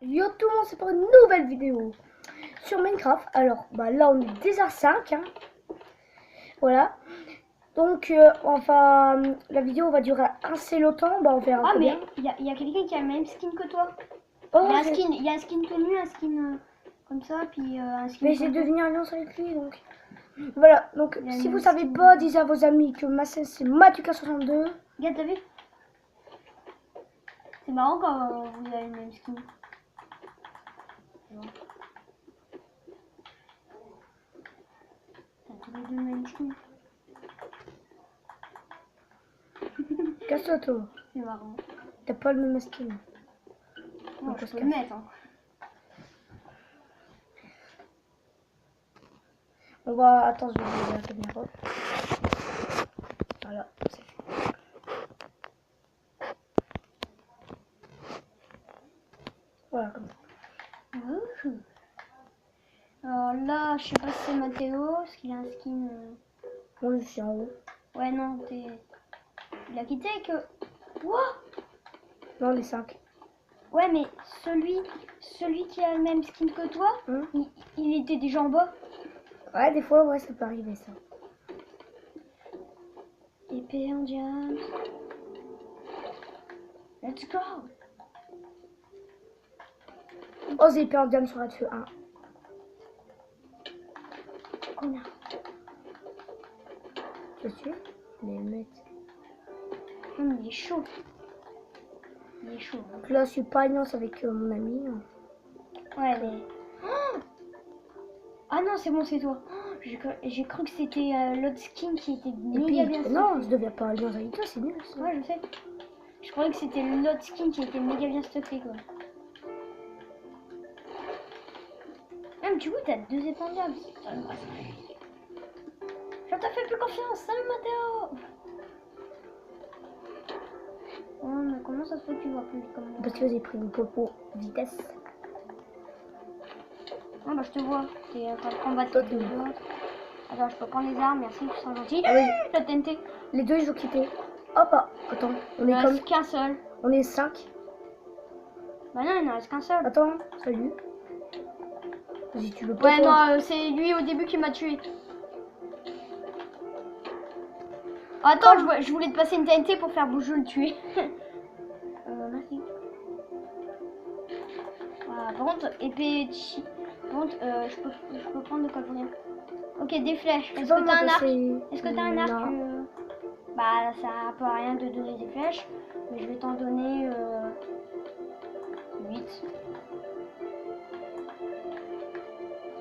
Yo tout le monde, c'est pour une nouvelle vidéo sur Minecraft. Alors là on est déjà 5 hein. Voilà. Donc la vidéo va durer assez longtemps. On verra. Ah mais il y a quelqu'un qui a le même skin que toi. Oh, il y a un skin tout nu, un skin comme ça, puis un skin. Mais j'ai devenu alliance avec lui donc. Voilà, donc si vous savez pas, dites à vos amis que ma scène c'est Matuka62. Regarde, t'as vu? C'est marrant quand vous avez le même skin. T'as tous les deux le même skin. Casse-toi toi. C'est marrant. T'as pas le même skin. Non, je peux le mettre. Hein. On va. Attends, je vais ouvrir la caméra. Voilà, c'est fait. Voilà, comme ça. Alors là, je sais pas si c'est Mathéo, parce qu'il a un skin. Moi je suis en haut. Ouais, non, t'es. Il a quitté que. What? Non, les 5. Ouais, mais celui qui a le même skin que toi, il était déjà en bas. Ouais, des fois, ouais, ça peut arriver ça. Épée en diamant. Let's go. Oh, j'ai épée en diamant sur la feu 1. Connard. Je suis. Je vais le mettre. Non, il est chaud. Il est chaud. Donc là, je suis pas alliance avec mon ami. Ouais, mais. Oh, ah non, c'est bon, c'est toi. Oh, j'ai cru que c'était l'autre skin qui était méga bien. Non, je deviens pas alliance avec toi, c'est nul ça. Ouais, je sais. Je croyais que c'était l'autre skin qui était méga bien stuffé quoi. Même du coup, t'as 2 épées en diamant. Je t'ai fait plus confiance. Salut Mathéo. Oh, mais comment ça se fait que tu vois plus comme moi? Parce que j'ai pris une popo vitesse. Ah bah je te vois. T'es en train de combattre les deux autres. Attends, je peux prendre les armes, merci, tu seras gentil. Ah oui. La TNT. Les deux, ils ont quitté. Hop, attends, on est comme. Qu'un seul. On est 5. Bah non, il n'en reste qu'un seul. Attends, salut. Si tu veux pas. Ouais, non, c'est lui au début qui m'a tué. Attends, je voulais te passer une TNT pour faire bouger le tuer. Merci. Voilà, par contre, épée chi. Par contre, je peux prendre de quoi venir. Ok, des flèches. Est-ce que t'as un arc? Est-ce que t'as un arc? Bah, ça peut rien de donner des flèches. Mais je vais t'en donner 8.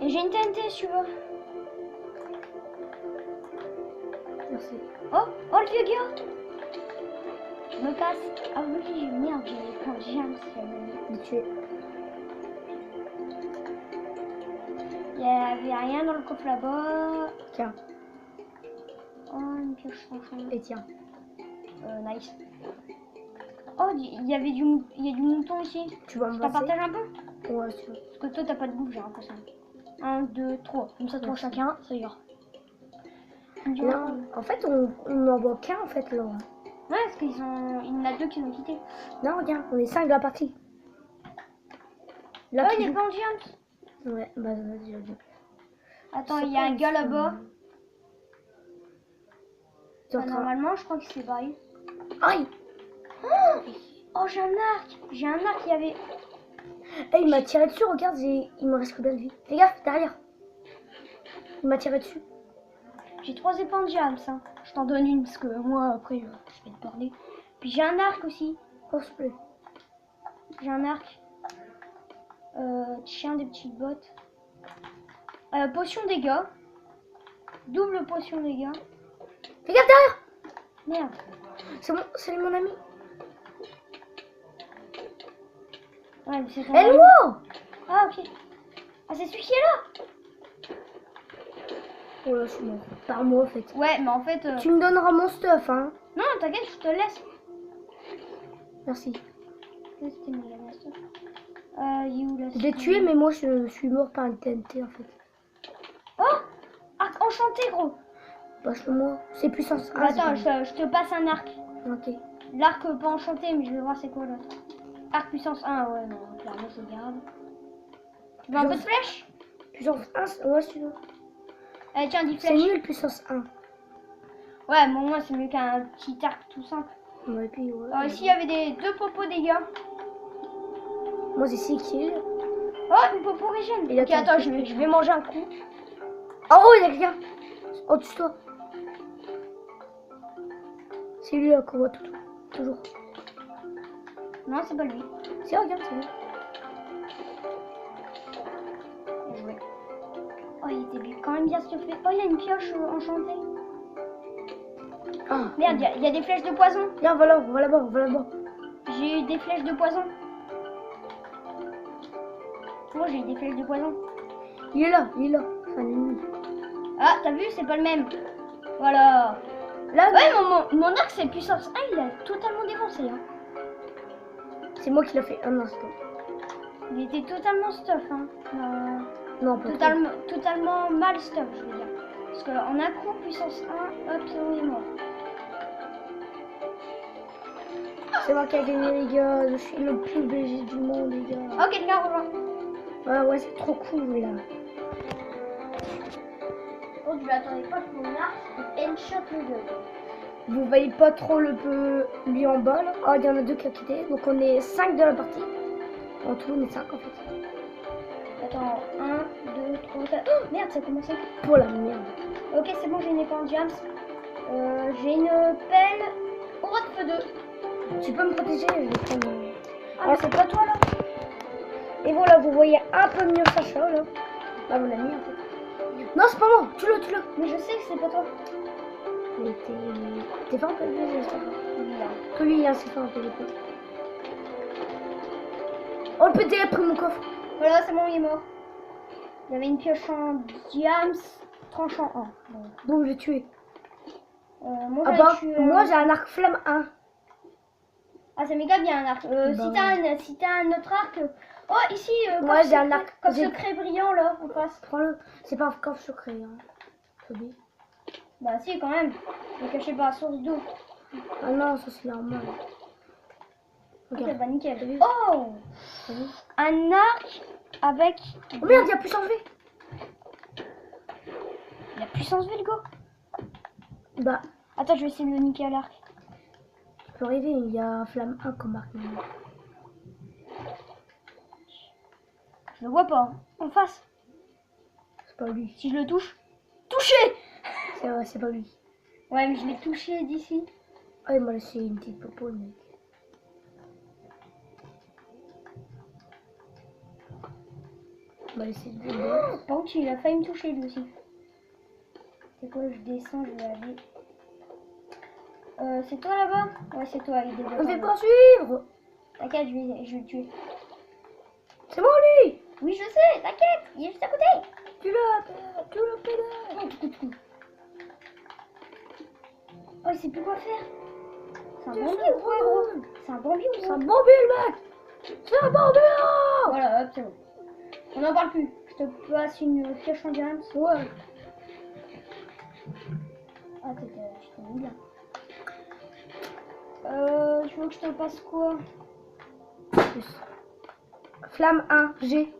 Et j'ai une TNT si tu veux. Merci. Oh le vieux gars. Je me casse. Ah oui, merde, j'ai plein de gemmes. Il est tué. Il n'y avait rien dans le coffre là-bas. Tiens. Oh, une pioche sans fond. Et tiens. Nice. Oh, il y a du mouton ici. Tu vas me passer? Partage un peu? Ouais, sûr. Parce que toi, t'as pas de bouffe, j'ai l'impression. 1, 2, 3. Comme ça, 3 chacun, ça ira. Non, en fait, on n'en voit qu'un en fait là. Ouais, parce qu'il y en a 2 qui ont quitté. Non, regarde, on est 5 de la partie. Là, il y a pas en diamant. Ouais, bah déjà vu. Attends, il y a un gars là-bas. Normalement, je crois que c'est pareil. Aïe! Oh, j'ai un arc! J'ai un arc, il y avait. Eh, il m'a tiré dessus, regarde, il me reste combien de vie? Fais gaffe, derrière! Il m'a tiré dessus. J'ai 3 épées en diamant, ça. Je t'en donne une parce que moi, après, je vais te parler. Puis j'ai un arc aussi. Oh, s'il te plaît. J'ai un arc. Chien des petites bottes. Potion dégâts. Double potion dégâts. Fais gaffe derrière! Merde. C'est mon ami. Ouais, mais c'est ton Hello! Ah, ok. Ah, c'est celui qui est là. Oh là, je suis mort. Par moi, en fait. Ouais, mais en fait... Tu me donneras mon stuff, hein. Non, t'inquiète, je te laisse. Merci. C'était méga bien stuff. You, là, Je l'ai tué, mais moi, je suis mort par une TNT, en fait. Oh! Arc enchanté, gros. Passe-le-moi. C'est puissance 1. Attends, je te passe un arc. Ok. L'arc pas enchanté, mais je vais voir c'est quoi l'autre. Arc puissance 1, ouais, non, clairement, c'est grave. Tu veux un peu de flèche? Puissance 1, ouais, si tu veux. Allez, tiens, 10 C'est flèches. nul, puissance 1. Ouais, bon, moi, c'est mieux qu'un petit arc tout simple. Ouais, puis, ouais. Alors, ici, il y avait des 2 popos dégâts. Moi, j'ai 6 kills. Oh, une popo régène. Il a Ok, attends, je vais manger un coup. Oh, il y a quelqu'un. Au-dessus de toi. C'est lui là qu'on voit toujours. Non, c'est pas lui. Si, regarde, c'est lui. Bien joué. Oh, il était quand même bien stuffé. Oh, il y a une pioche enchantée. Ah, Merde, il y a des flèches de poison. viens, on va là-bas. J'ai eu des flèches de poison. Moi, j'ai eu des flèches de poison. Il est là. C'est un ennemi. Ah, t'as vu, c'est pas le même. Voilà. Là, Ouais, mon arc, c'est puissance 1, il a totalement défoncé. Hein. c'est moi qui l'ai fait. Ah non, c'est toi. Il était totalement stuff. Hein. Non, pas toi. Totalement mal stuff, je veux dire. Parce qu'en un coup, puissance 1, hop, c'est on est mort. C'est moi qui a gagné, les gars. Je suis le plus BG du monde, les gars. Oh, quelqu'un rejoint. Ouais, c'est trop cool, là. Oh, je l'attendais pas que mon arc headshot le gueule. Vous voyez pas trop lui en bas, là. Oh, il y en a 2 qui a quitté. Donc, on est 5 de la partie. En tout, on est 5, en fait. Attends, 1, 2, 3, 4. Oh, merde, ça a commencé. Pour la merde. Ok, c'est bon, j'ai une épée en diams. J'ai une pelle au roi de feu 2. Tu peux me protéger, je vais prendre... Ah, mais c'est pas toi là. Et voilà, vous voyez un peu mieux Sacha, là. Là, mon ami, en fait. Non, c'est pas moi. Tue-le. Mais je sais que c'est pas toi. Mais t'es fort un peu, j'espère. Que lui, il c'est fort un peu, les coups. Oh, le PT a pris mon coffre. Voilà, c'est bon, il est mort. Il y avait une pioche en diams, tranchant 1. Bon, je l'ai tué. Moi, Ah bah, moi, j'ai un arc flamme 1. Ah, c'est méga bien un arc. Si t'as un autre arc. Oh, ici, moi, j'ai un arc. Comme secret brillant là, en face. Prends-le. C'est pas un coffre secret, hein. Toby. Bah, si, quand même. Il est caché par la source d'eau. Ah non, ça c'est normal. Ok, Regarde. bah nickel. Oh, un arc avec. Oh merde, il y a puissance V. La puissance V, le go. Bah, Attends, je vais essayer de le niquer à l'arc. tu peux rêver, il y a flamme 1 comme arc. Je le vois pas. Hein. En face. C'est pas lui. Si je le touche. Touché. C'est pas lui. Ouais, mais je l'ai touché d'ici. Ah, il m'a laissé une petite popo, le mec. Il m'a laissé une Par contre, il a failli me toucher lui aussi. C'est quoi, je descends, je vais aller. C'est toi là-bas? Ouais, c'est toi, il est On fait là. poursuivre. T'inquiète, je vais le tuer. C'est moi lui. Oui, je sais, t'inquiète, il est juste à côté. Tu le pédales. Oh, il sait plus quoi faire. C'est un Tu bambi sais ou quoi, quoi, gros? C'est un bambi ou C'est quoi? un bambi, le mec. C'est un bambi. Voilà, hop, c'est bon. On n'en parle plus. Je te passe une pioche en diams. Ouais. Ah, j'étais mis là. Je veux que je te passe quoi? Flamme 1, G.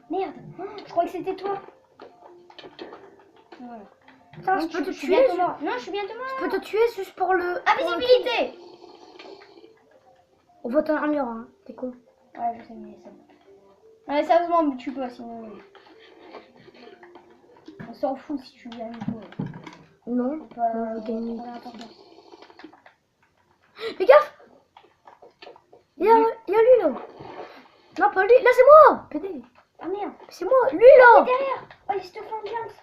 Merde, oh, je crois que c'était toi. Voilà. Putain, Non, je peux te suis tuer. bientôt mort. Non, je suis bientôt mort. Je peux te tuer juste pour le... Invisibilité. On vote en armure, hein. T'es con. Ouais, je sais, mais c'est bon. Ouais, sérieusement, me tue pas, sinon... On s'en fout si tu viens à nouveau. Non. C'est pas... Non, je gagne. pas important. Fais gaffe. Il y a lui, là. Non, pas lui. Là, c'est moi. PD. Ah merde. C'est moi. Lui, là. Derrière. Oh, il se te fait en diams.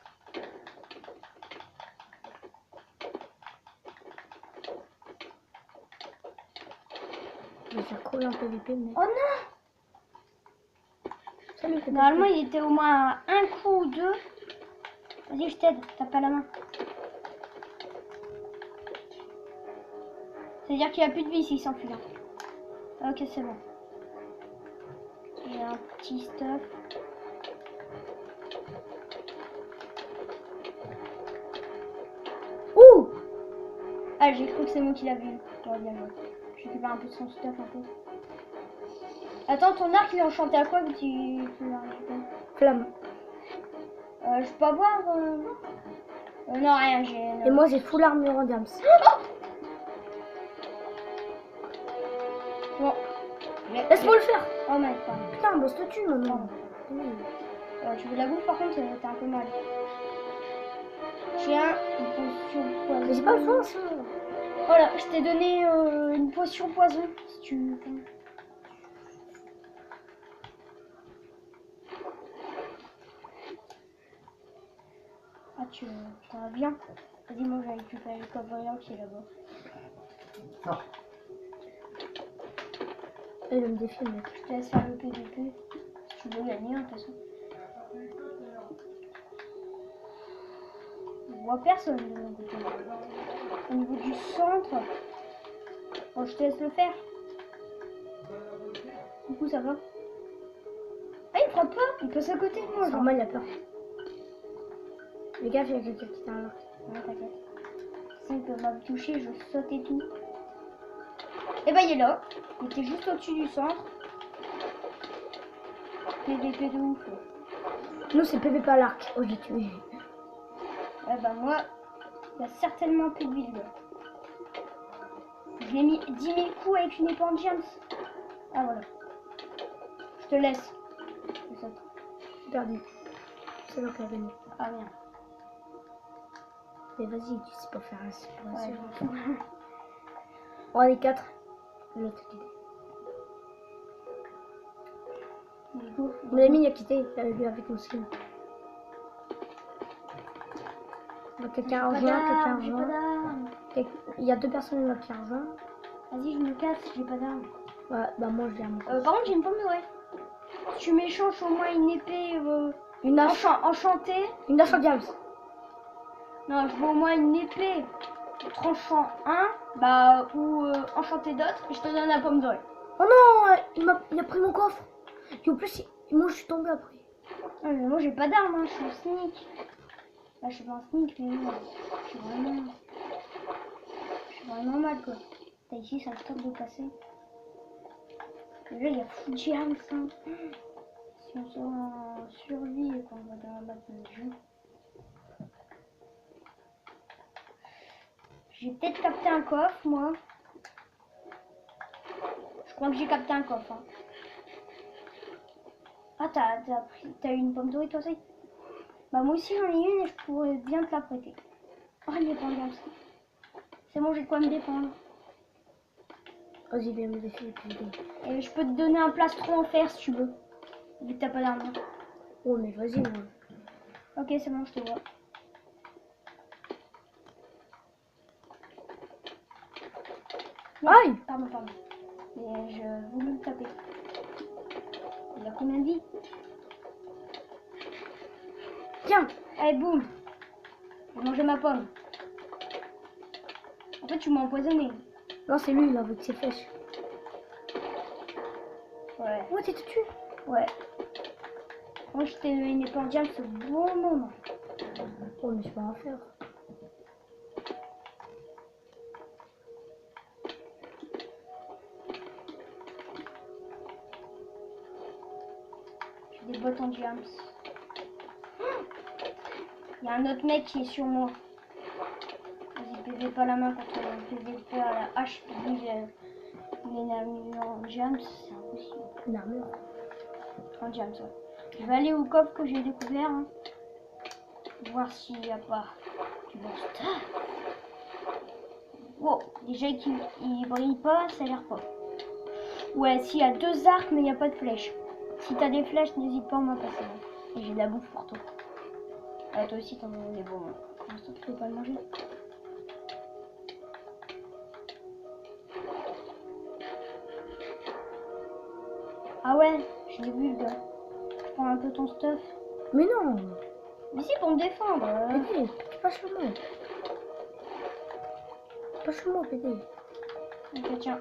Je vais faire couler un PVP, mais... Oh non. Salut, PD. Normalement, il était au moins à un coup ou deux. Vas-y, je t'aide. T'as pas la main. C'est-à-dire qu'il a plus de vie s'il s'enfuit là. Ok, c'est bon. J'ai un petit stuff. Ouh. Ah, j'ai cru que c'est moi qui l'avais eu. J'aurais bien joué. Je récupère un peu de son stuff un peu. Attends, ton arc il est enchanté à quoi que tu Flamme. Je peux avoir... non, rien, j'ai... Et moi j'ai full armure en diams. Bon. Laisse-moi le faire. Oh merde, Putain, bosse te tue maintenant. Tu veux de la bouffe par contre, t'es un peu mal. J'ai une potion poison. Mais j'ai pas le choix, ça. Voilà, je t'ai donné une potion poison, si tu veux. Ah, ça va bien. Vas-y, moi j'ai récupéré le coffre qui est là-bas. Non. Il me défie, mec. Je te laisse faire le PVP. Si tu veux gagner, de toute façon. Je vois personne de mon côté. Au niveau du centre. Bon, je te laisse le faire. Du coup, ça va. Ah, il frappe pas. Il passe à côté de moi. C'est normal, il a peur. Les gars, il y a quelqu'un qui t'a un arc. Non, t'inquiète. S'il peut pas me toucher, je saute et tout. Et bah, il est là. Il était juste au-dessus du centre. PVP de ouf. Nous, c'est PVP à l'arc. Oh, j'ai tué. Ouais, bah, moi, il y a certainement plus de build. Je l'ai mis 10 000 coups avec une épée en diams. Ah, voilà. Je te laisse. Je saute. J'ai perdu. C'est là qu'elle a gagné. Ah, merde. Mais vas-y, tu sais pas faire un super. Ouais, je m'en fous. On est 4. L'autre qui Du coup, mon ami il a quitté avec mon skin. Quelqu'un a rejoint, quelqu'un a j'ai pas rejoint. d'arme. Il y a 2 personnes là qui ont rejoint. Vas-y, je me casse, j'ai pas d'arme. Ouais, bah moi je viens. Par contre, j'ai une pomme de ouais. Si tu m'échanges au moins une épée Une hache. enchantée. Une hache en diams. Non, je veux au moins une épée tranchant 1, bah, ou enchantée d'autres, et je te donne la pomme dorée. Oh non, il a pris mon coffre. Et en plus, moi je suis tombée après. Ouais, mais moi j'ai pas d'arme, hein, je suis un sneak. Là, je suis pas un sneak, mais moi, je suis vraiment mal quoi. T'as ici, ça stop de passer. Déjà, il y a full diams, hein. Si on sort en survie et qu'on va dans la map de jeu. J'ai peut-être capté un coffre, moi. Je crois que j'ai capté un coffre. Hein. Ah, t'as eu une pomme dorée, toi aussi? Bah, moi aussi, j'en ai une et je pourrais bien te la prêter. Oh, elle dépend bien ça. C'est bon, j'ai de quoi me défendre. Vas-y, viens me défier. Et je peux te donner un plastron en fer si tu veux. Vu que t'as pas d'arme. Oh, mais vas-y, moi. Ok, c'est bon, je te vois. Aïe! Pardon. Mais je voulais le taper. Il a combien de vie? Tiens! Allez, boum! J'ai mangé ma pomme. En fait, tu m'as empoisonné. Non, c'est lui là avec ses flèches. Ouais. Ouais, t'es tué. Ouais. Moi, je t'ai donné une épée en diamant, ce bon moment. Oh, mais je peux en faire. J'ai des bottes en diamant. Il y a un autre mec qui est sur moi. Vas-y, PV pas la main contre le PVP à la hache. Il est en diamant, c'est impossible. Une armure. En diamant, ouais. Je vais aller au coffre que j'ai découvert. Hein. Voir s'il n'y a pas du bon stuff. Wow, déjà qu'il brille pas, ça a l'air pas. Ouais, s'il y a 2 arcs, mais il n'y a pas de flèches. Si t'as des flèches, n'hésite pas à m'en passer. Et j'ai de la bouffe pour toi. Ah, toi aussi, t'en as des bons. Comment ça, tu peux pas le manger? Ah ouais, je l'ai vu le gars. Je prends un peu ton stuff. Mais non! Mais si, pour me défendre. Pédé, pas chez moi. Pas chez moi, Pédé. Ok, tiens.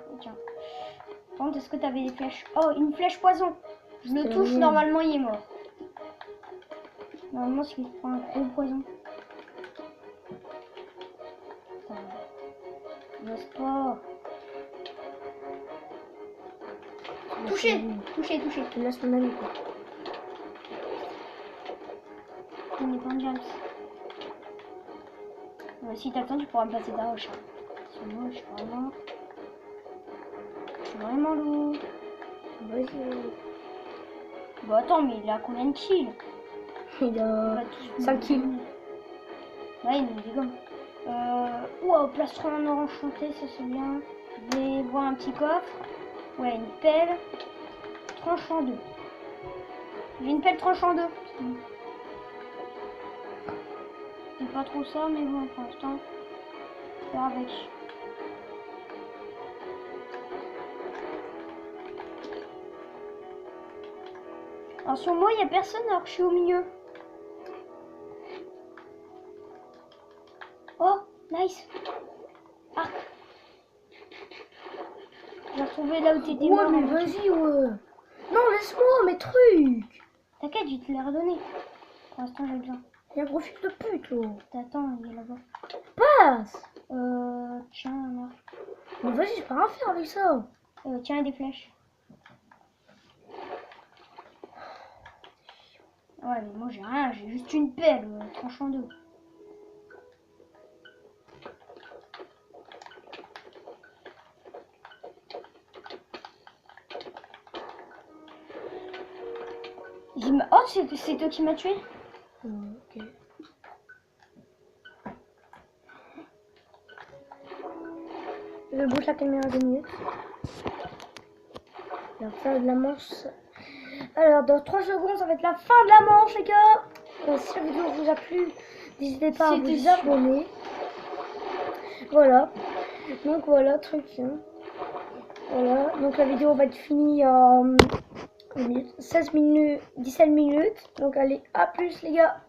Par contre, est-ce que t'avais des flèches? Oh, une flèche poison. Je le touche, mienne. normalement, il est mort. Normalement, s'il prend un gros poison. N'ose pas. touché. Touché. Tu laisses mon ami quoi. On n'est pas en James. Si t'attends, tu pourras me passer ta roche. Sinon, je suis vraiment lourd. Vas-y. Bon, attends, mais il a combien de kills? Il a 5 kills. Ouais, il nous dégomme. Wow, plastron en or enchanté, ça c'est bien. Je vais voir un petit coffre. Ouais, une pelle. Tranche en deux. J'ai une pelle tranche en deux. C'est pas trop ça, mais bon, pour l'instant, faire avec. Alors sur moi, il n'y a personne alors que je suis au milieu. Oh, nice. Arc. J'ai retrouvé là où t'étais Ouais, mort. mais vas-y, ouais. Non, laisse-moi mes trucs. T'inquiète, je te l'ai redonné. Pour l'instant, j'ai besoin. Il y a un gros fils de pute, là. T'attends, il est là-bas. Passe. Tiens, un arc. Mais vas-y, je peux rien faire avec ça. Tiens, des flèches. Ouais, mais moi j'ai rien, j'ai juste une pelle, tranche en deux. Oh, c'est toi qui m'as tué? Ok. Je bouge la caméra 2 minutes. La fin de la manche. Alors, dans 3 secondes, ça va être la fin de la manche, les gars. Si la vidéo vous a plu, n'hésitez pas à vous abonner. Voilà. Donc, voilà, truc. Hein. Voilà. Donc, la vidéo va être finie en 16 minutes, 17 minutes. Donc, allez, à plus, les gars.